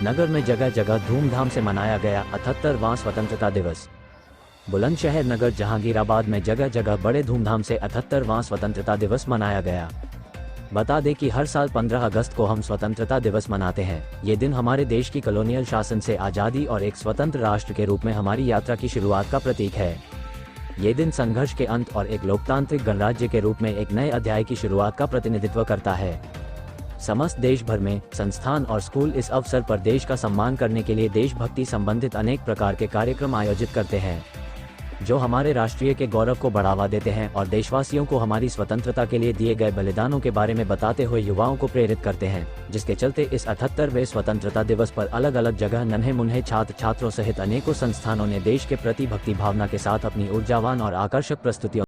नगर में जगह जगह धूमधाम से मनाया गया 78वां स्वतंत्रता दिवस। बुलंदशहर नगर जहांगीराबाद में जगह जगह बड़े धूमधाम से 78वां स्वतंत्रता दिवस मनाया गया। बता दें कि हर साल 15 अगस्त को हम स्वतंत्रता दिवस मनाते हैं। ये दिन हमारे देश की कॉलोनियल शासन से आज़ादी और एक स्वतंत्र राष्ट्र के रूप में हमारी यात्रा की शुरुआत का प्रतीक है। ये दिन संघर्ष के अंत और एक लोकतांत्रिक गणराज्य के रूप में एक नए अध्याय की शुरुआत का प्रतिनिधित्व करता है। समस्त देश भर में संस्थान और स्कूल इस अवसर पर देश का सम्मान करने के लिए देशभक्ति संबंधित अनेक प्रकार के कार्यक्रम आयोजित करते हैं, जो हमारे राष्ट्रीय के गौरव को बढ़ावा देते हैं और देशवासियों को हमारी स्वतंत्रता के लिए दिए गए बलिदानों के बारे में बताते हुए युवाओं को प्रेरित करते हैं। जिसके चलते इस 78वें स्वतंत्रता दिवस पर अलग अलग जगह नन्हे मुन्ने छात्र छात्रों सहित अनेकों संस्थानों ने देश के प्रति भक्ति भावना के साथ अपनी ऊर्जावान और आकर्षक प्रस्तुतियों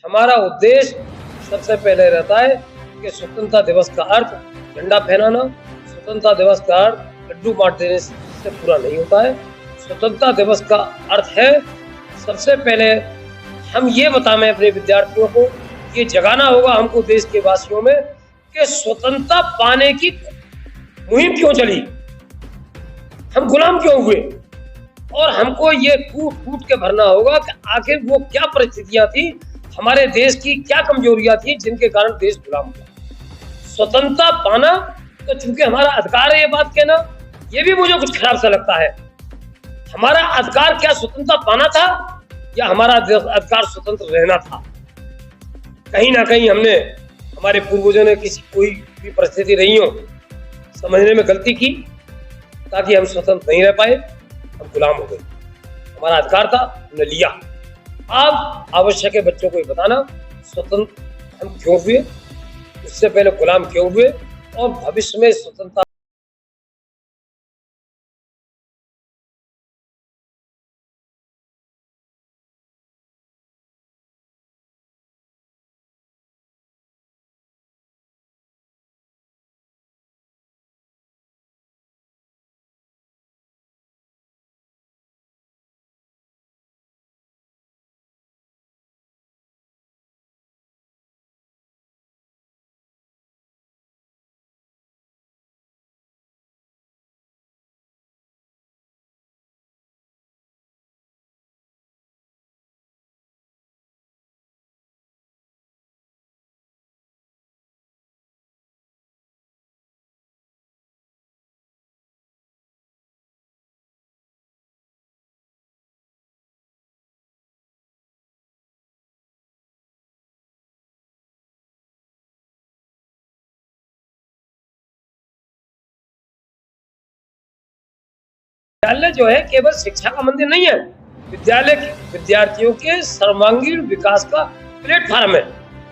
हमारा उद्देश्य सबसे पहले रहता है कि स्वतंत्रता दिवस का अर्थ झंडा फहराना, स्वतंत्रता दिवस का अर्थ लड्डू बांट देने से पूरा नहीं होता है। स्वतंत्रता दिवस का अर्थ है सबसे पहले हम ये बताएं अपने विद्यार्थियों को, ये जगाना होगा हमको देश के वासियों में कि स्वतंत्रता पाने की मुहिम क्यों चली, हम गुलाम क्यों हुए, और हमको ये कूट कूट के भरना होगा कि आखिर वो क्या परिस्थितियां थी, हमारे देश की क्या कमजोरियां थी जिनके कारण देश गुलाम हुआ। स्वतंत्रता पाना तो चूंकि हमारा अधिकार है, ये बात कहना ये भी मुझे कुछ खराब सा लगता है। हमारा अधिकार क्या स्वतंत्रता पाना था या हमारा अधिकार स्वतंत्र रहना था? कहीं ना कहीं हमने, हमारे पूर्वजों ने किसी कोई भी परिस्थिति रही हो समझने में गलती की ताकि हम स्वतंत्र नहीं रह पाए, हम गुलाम हो गए। हमारा अधिकार था, हमने लिया। अब आवश्यक है बच्चों को ये बताना स्वतंत्र हम क्यों हुए, उससे पहले गुलाम क्यों हुए, और भविष्य में स्वतंत्रता विद्यालय जो है केवल शिक्षा का मंदिर नहीं है, विद्यालय विद्यार्थियों के सर्वांगीण विकास का प्लेटफॉर्म है,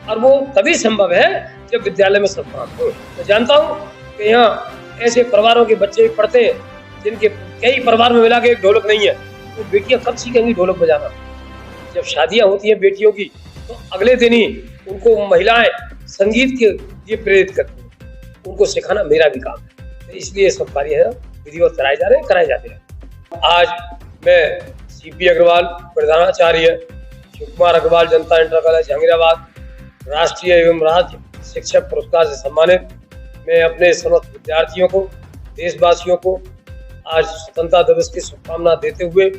और वो तभी संभव है जब विद्यालय में सम्मान हो। मैं जानता हूँ कि यहाँ ऐसे परिवारों के बच्चे पढ़ते हैं जिनके कई परिवार में मिला के एक ढोलक नहीं है, वो बेटियां कब सीखेंगी ढोलक बजाना? जब शादियां होती हैं बेटियों की तो अगले दिन ही उनको महिलाएं संगीत के लिए प्रेरित करती हैं, उनको सिखाना मेरा भी काम है। तो इसलिए सब कार्य है विधिवत कराए जाते हैं। आज मैं सीपी अग्रवाल प्रधानाचार्य शिव कुमार अग्रवाल जनता इंटर कॉलेज जहांगीराबाद राष्ट्रीय एवं राज्य शिक्षक पुरस्कार से सम्मानित, मैं अपने समस्त विद्यार्थियों को, देशवासियों को आज स्वतंत्रता दिवस की शुभकामना देते हुए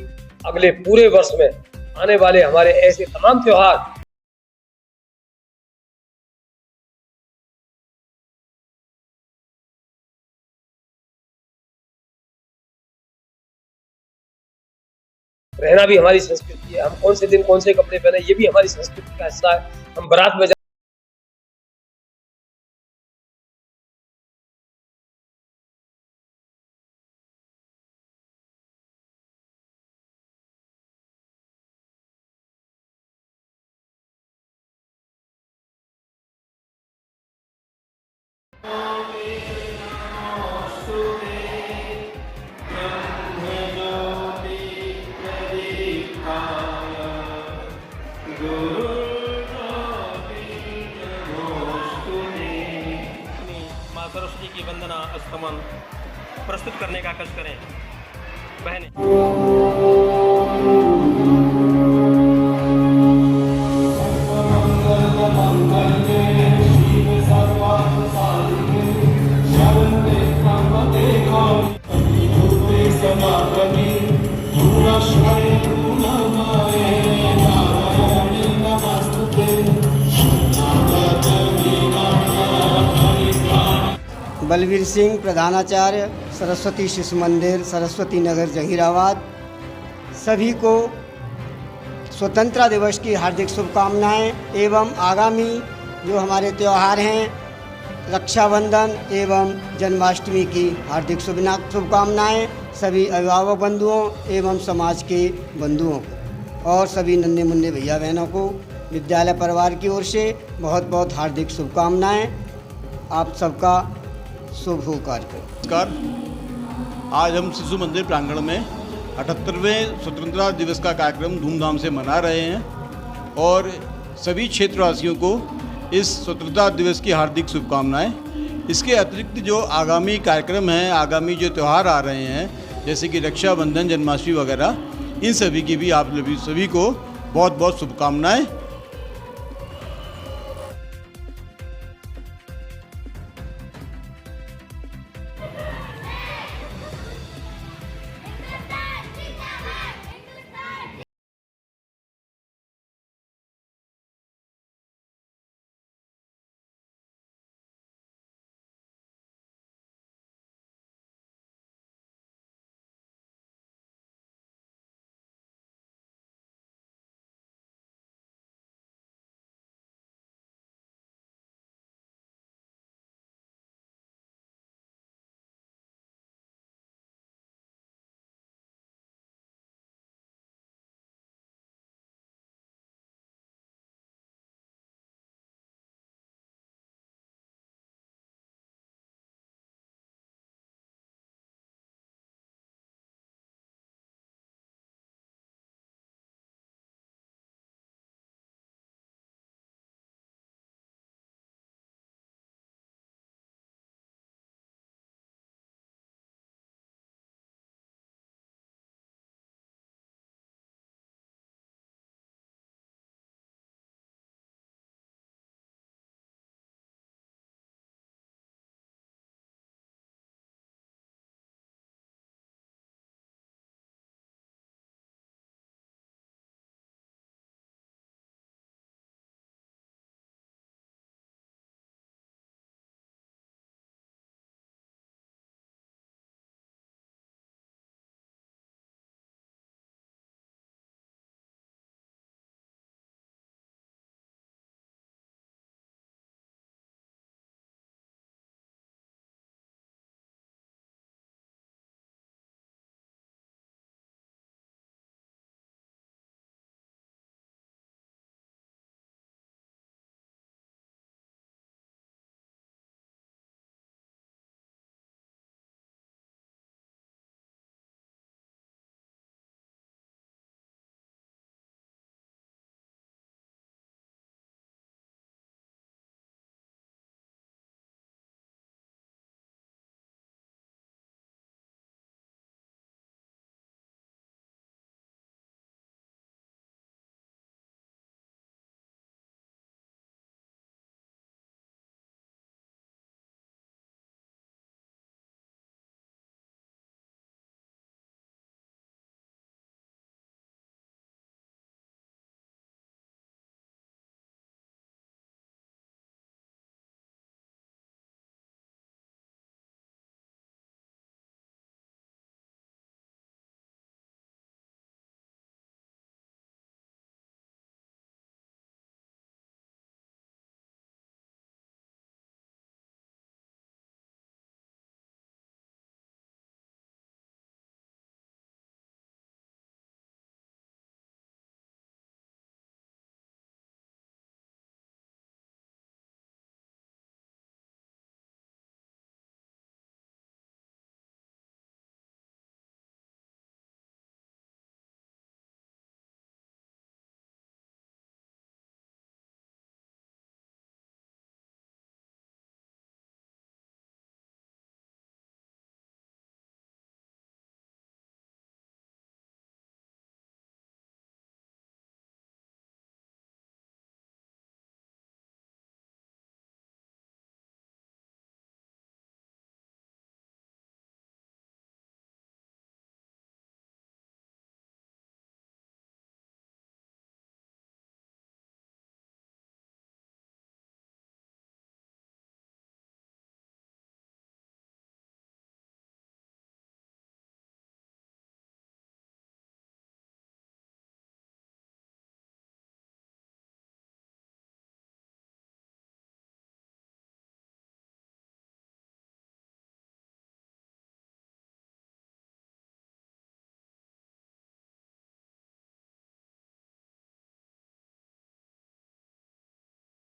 अगले पूरे वर्ष में आने वाले हमारे ऐसे तमाम त्योहार रहना भी हमारी संस्कृति है। हम कौन से दिन कौन से कपड़े पहने, ये भी हमारी संस्कृति का हिस्सा है। हम बारात में अपनी माँ सरस्वती की वंदना स्तमन प्रस्तुत करने का कष्ट करें बहनें। बलवीर सिंह, प्रधानाचार्य, सरस्वती शिशु मंदिर, सरस्वती नगर, जहीराबाद। सभी को स्वतंत्रता दिवस की हार्दिक शुभकामनाएं एवं आगामी जो हमारे त्यौहार हैं, रक्षाबंधन एवं जन्माष्टमी की हार्दिक शुभकामनाएं सभी अभिभावक बंधुओं एवं समाज के बंधुओं को और सभी नन्हे मुन्ने भैया बहनों को विद्यालय परिवार की ओर से बहुत बहुत हार्दिक शुभकामनाएं। आप सबका शुभ हो कार्यक्रम। नमस्कार। आज हम शिशु मंदिर प्रांगण में 78वें स्वतंत्रता दिवस का कार्यक्रम धूमधाम से मना रहे हैं और सभी क्षेत्रवासियों को इस स्वतंत्रता दिवस की हार्दिक शुभकामनाएं। इसके अतिरिक्त जो आगामी कार्यक्रम हैं, आगामी जो त्यौहार आ रहे हैं जैसे कि रक्षाबंधन, जन्माष्टमी वगैरह, इन सभी की भी आप सभी को बहुत बहुत शुभकामनाएं।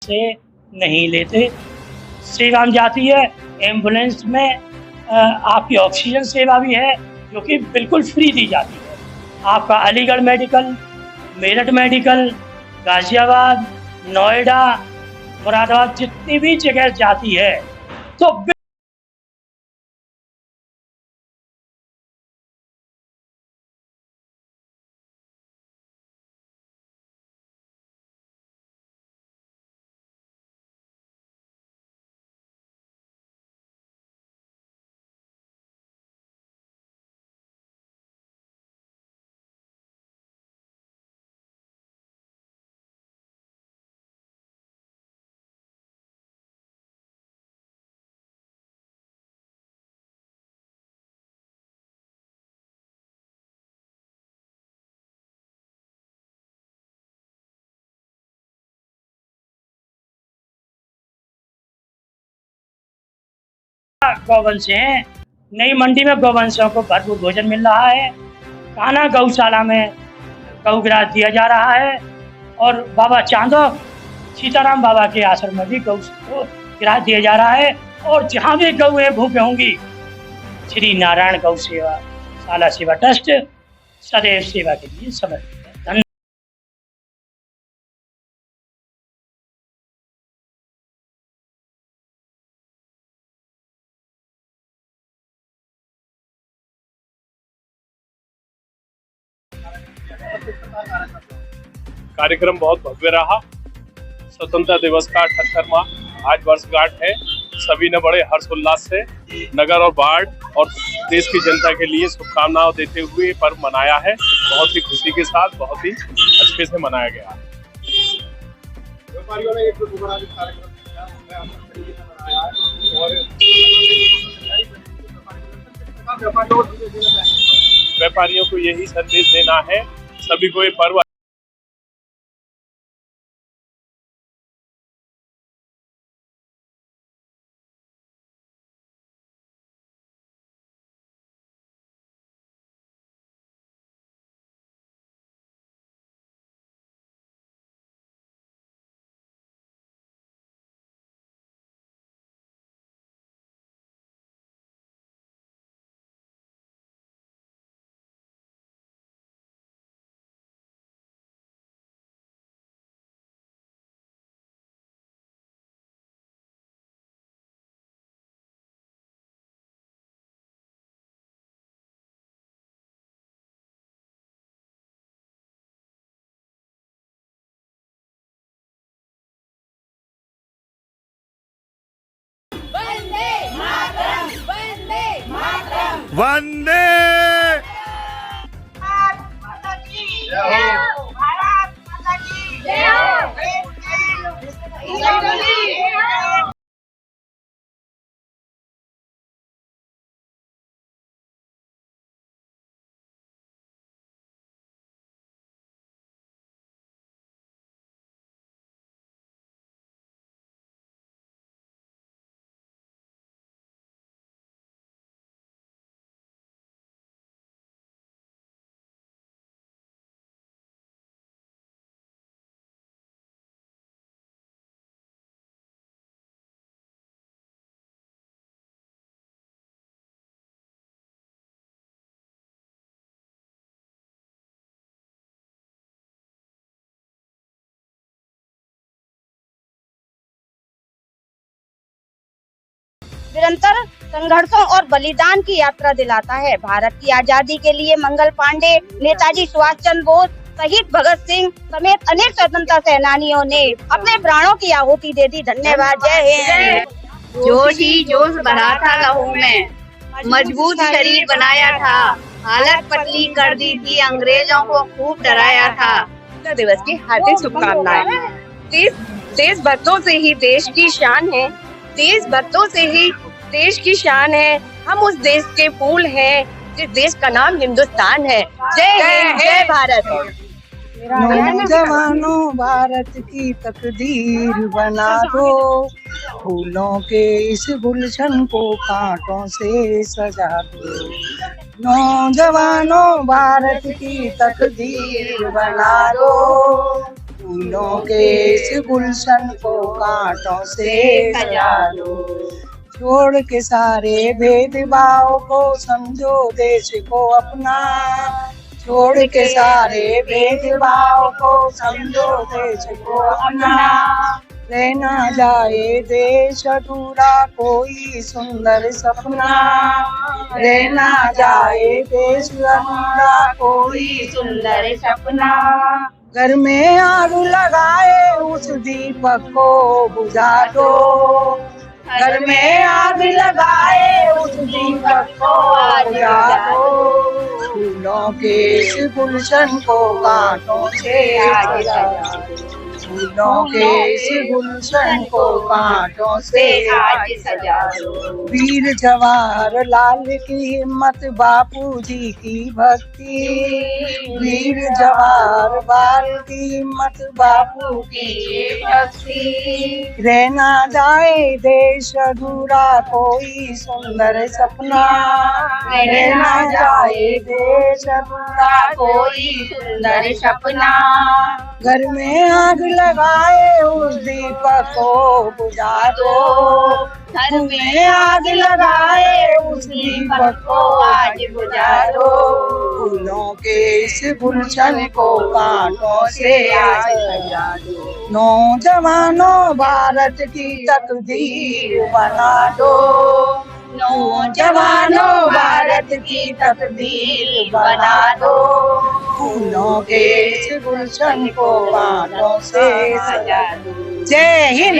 से नहीं लेते। सेवा जाती है एम्बुलेंस में, आपकी ऑक्सीजन सेवा भी है जो कि बिल्कुल फ्री दी जाती है। आपका अलीगढ़ मेडिकल, मेरठ मेडिकल, गाजियाबाद, नोएडा, मुरादाबाद जितनी भी जगह जाती है तो गौवंश हैं। नई मंडी में गौवंशों को भरपूर भोजन मिल रहा है। कान्हा गौशाला में गौग्रास दिया जा रहा है और बाबा चांदो सीताराम बाबा के आश्रम में भी गौ को ग्रास दिया जा रहा है। और जहाँ भी गौएं भूखे होंगी, श्री नारायण गौ सेवा शाला सेवा ट्रस्ट सदैव सेवा के लिए समर्पित है। धन्यवाद। कार्यक्रम बहुत भव्य रहा। स्वतंत्रता दिवस का 78वां आज वर्षगांठ है। सभी ने बड़े हर्षोल्लास से नगर और वार्ड और देश की जनता के लिए शुभकामनाएं देते हुए पर्व मनाया है। बहुत ही खुशी के साथ, बहुत ही अच्छे से मनाया गया। व्यापारियों को यही संदेश देना है, सभी को ये पर्व वंदे निरंतर संघर्षों और बलिदान की यात्रा दिलाता है। भारत की आजादी के लिए मंगल पांडे, नेताजी सुभाष चंद्र बोस, शहीद भगत सिंह समेत अनेक स्वतंत्रता सेनानियों ने अपने प्राणों की आहुति दे दी। धन्यवाद। जय हिंद। जोश ही जोश भरा था लहू में, मजबूत शरीर बनाया था, हालत पतली कर दी थी, अंग्रेजों को खूब डराया था। दिवस की हार्दिक शुभकामनाएं। देशभक्तों से ही देश की शान है, देशभक्तों से ही देश की शान है। हम उस देश के फूल हैं, जिस देश का नाम हिंदुस्तान है। जय हिंद, जय भारत। नौजवानों भारत की तकदीर बना दो, फूलों के इस गुलशन को कांटों से सजा दो। नौजवानों भारत की तकदीर बना दो, फूलों के इस गुलशन को कांटों से सजा दो। छोड़ के सारे भेदभाव को समझो देश को अपना, छोड़ के सारे भेदभाव को समझो देश को अपना। रहना जाए देश अधूरा कोई सुंदर सपना, रहना जाए देश अधूरा कोई सुंदर सपना। घर में आग लगाए उस दीपक को बुझा दो, घर में आग लगाए उस दीपक को बुझा दो। फूलों के इस गुलशन को कांटों से सजा दो, फूलों के इस गुलशन को कांटों से आज सजा दो। वीर जवाहरलाल की हिम्मत, बापू जी की भक्ति, वीर जवाहरलाल की हिम्मत, बापू की भक्ति। रहना जाए देश अधूरा कोई सुंदर सपना, रहना जाए देश अधूरा कोई सुंदर सपना। घर में आग लगाए उस दीपक को बुझा दो, घर में आग लगाए उस दीपक को आज बुझा दो। फूलों के इस गुलशन को कांटों से आज सजा दो। नौजवानों भारत की तकदीर बना दो, नौजवानों भारत की तकदीर बना दो। फूलों के इस गुलशन को कांटों से सजा दो। जय हिंद।